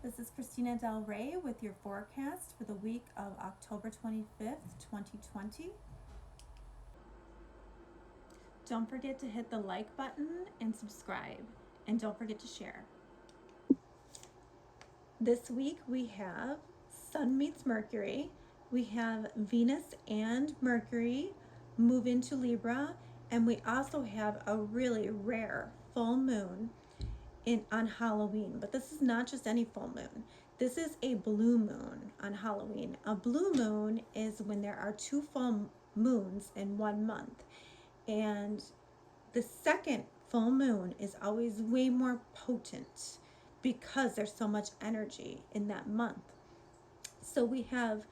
This is Christina Del Rey with your forecast for the week of October 25th, 2020. Don't forget to hit the like button and subscribe, and don't forget to share. This week we have Sun meets Mercury. We have Venus and Mercury move into Libra, and we also have a really rare full moon on Halloween. But this is not just any full moon. This is a blue moon on Halloween. A blue moon is when there are two full moons in 1 month. And the second full moon is always way more potent because there's so much energy in that month. So we have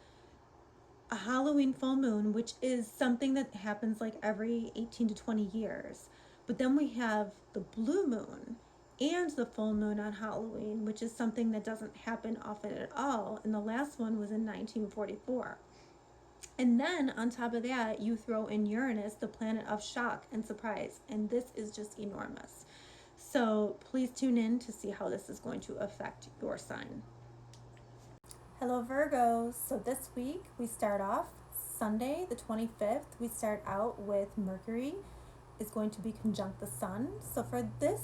a Halloween full moon, which is something that happens like every 18 to 20 years. But then we have the blue moon and the full moon on Halloween, which is something that doesn't happen often at all. And the last one was in 1944. And then on top of that, you throw in Uranus, the planet of shock and surprise. And this is just enormous. So please tune in to see how this is going to affect your sign. Hello Virgos. So this week we start off Sunday the 25th. We start out with Mercury is going to be conjunct the sun. So for this,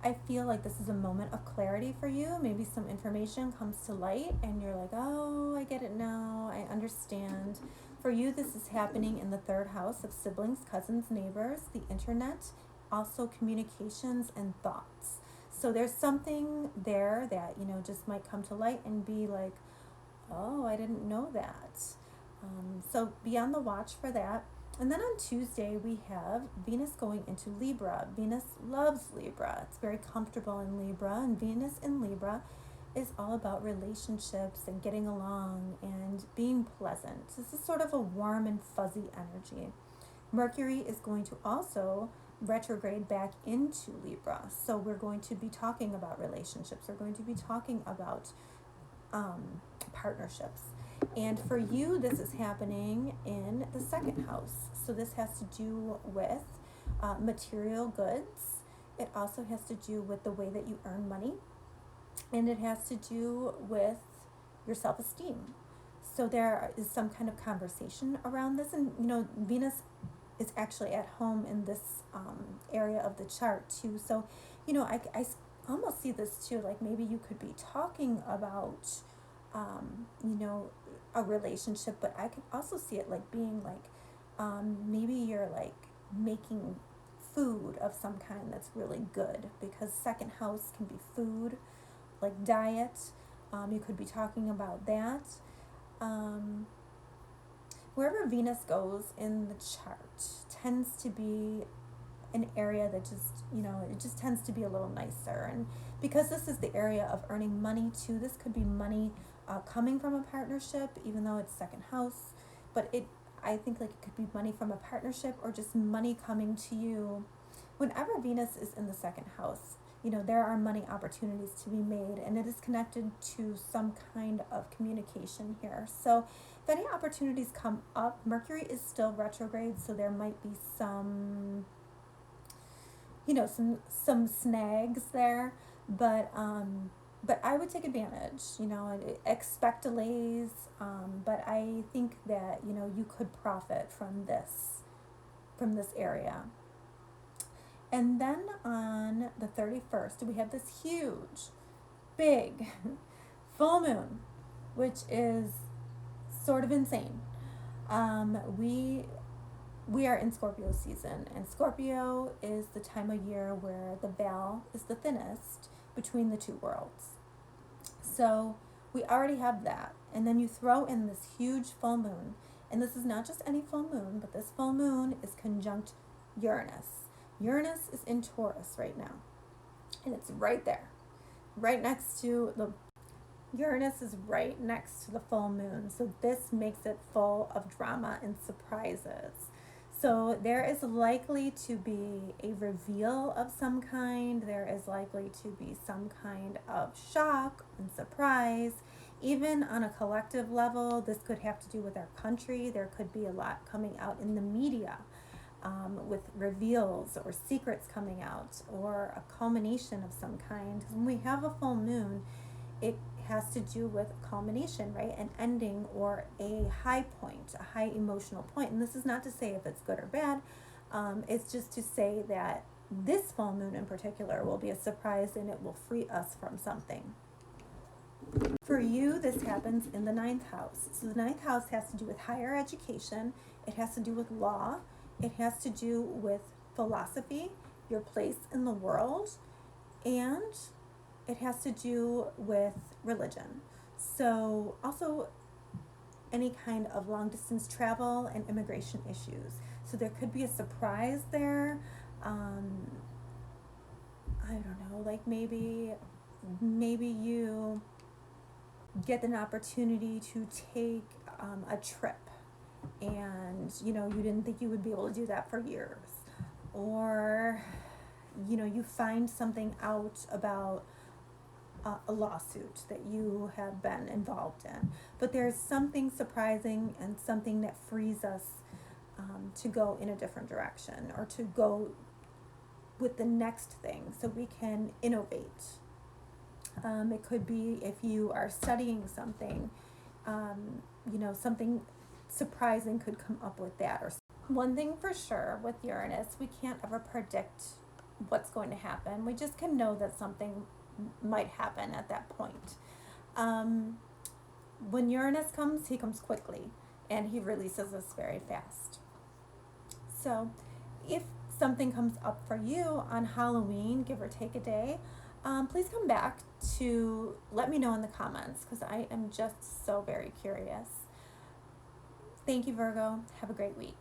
I feel like this is a moment of clarity for you. Maybe some information comes to light and you're like, oh, I get it now. I understand. For you, this is happening in the third house of siblings, cousins, neighbors, the internet, also communications and thoughts. So there's something there that, just might come to light and be like, oh, I didn't know that. So be on the watch for that. And then on Tuesday, we have Venus going into Libra. Venus loves Libra. It's very comfortable in Libra. And Venus in Libra is all about relationships and getting along and being pleasant. This is sort of a warm and fuzzy energy. Mercury is going to also retrograde back into Libra. So we're going to be talking about relationships. We're going to be talking about partnerships. And for you, this is happening in the second house. So this has to do with material goods. It also has to do with the way that you earn money. And it has to do with your self-esteem. So there is some kind of conversation around this. And, Venus is actually at home in this area of the chart too. So, I almost see this too, like maybe you could be talking about a relationship, but I could also see it like being like maybe you're like making food of some kind that's really good, because second house can be food, like diet. You could be talking about that. Wherever Venus goes in the chart tends to be an area that just, it just tends to be a little nicer. And because this is the area of earning money too, this could be money coming from a partnership, even though it's second house. But I think like it could be money from a partnership or just money coming to you. Whenever Venus is in the second house, there are money opportunities to be made, and it is connected to some kind of communication here. So if any opportunities come up, Mercury is still retrograde, so there might be some some snags there, but I would take advantage, expect delays, but I think that, you could profit from this area. And then on the 31st, we have this huge, big full moon, which is sort of insane. We are in Scorpio season, and Scorpio is the time of year where the veil is the thinnest between the two worlds. So we already have that. And then you throw in this huge full moon, and this is not just any full moon, but this full moon is conjunct Uranus. Uranus is in Taurus right now, and it's right there, right next to the Uranus is right next to the full moon. So this makes it full of drama and surprises. So there is likely to be a reveal of some kind. There is likely to be some kind of shock and surprise. Even on a collective level, this could have to do with our country. There could be a lot coming out in the media with reveals or secrets coming out or a culmination of some kind. When we have a full moon, it has to do with culmination, right? An ending or a high point, a high emotional point. And this is not to say if it's good or bad. It's just to say that this full moon in particular will be a surprise and it will free us from something. For you, this happens in the ninth house. So the ninth house has to do with higher education. It has to do with law. It has to do with philosophy, your place in the world, and it has to do with religion. So also any kind of long distance travel and immigration issues. So there could be a surprise there. I don't know, like maybe you get an opportunity to take a trip, and you didn't think you would be able to do that for years, or you find something out about a lawsuit that you have been involved in. But there's something surprising and something that frees us to go in a different direction, or to go with the next thing so we can innovate. It could be if you are studying something, something surprising could come up with that. Or one thing for sure with Uranus, we can't ever predict what's going to happen. We just can know that something might happen at that point. When Uranus comes, he comes quickly and he releases us very fast. So if something comes up for you on Halloween, give or take a day, please come back to let me know in the comments, because I am just so very curious. Thank you, Virgo. Have a great week.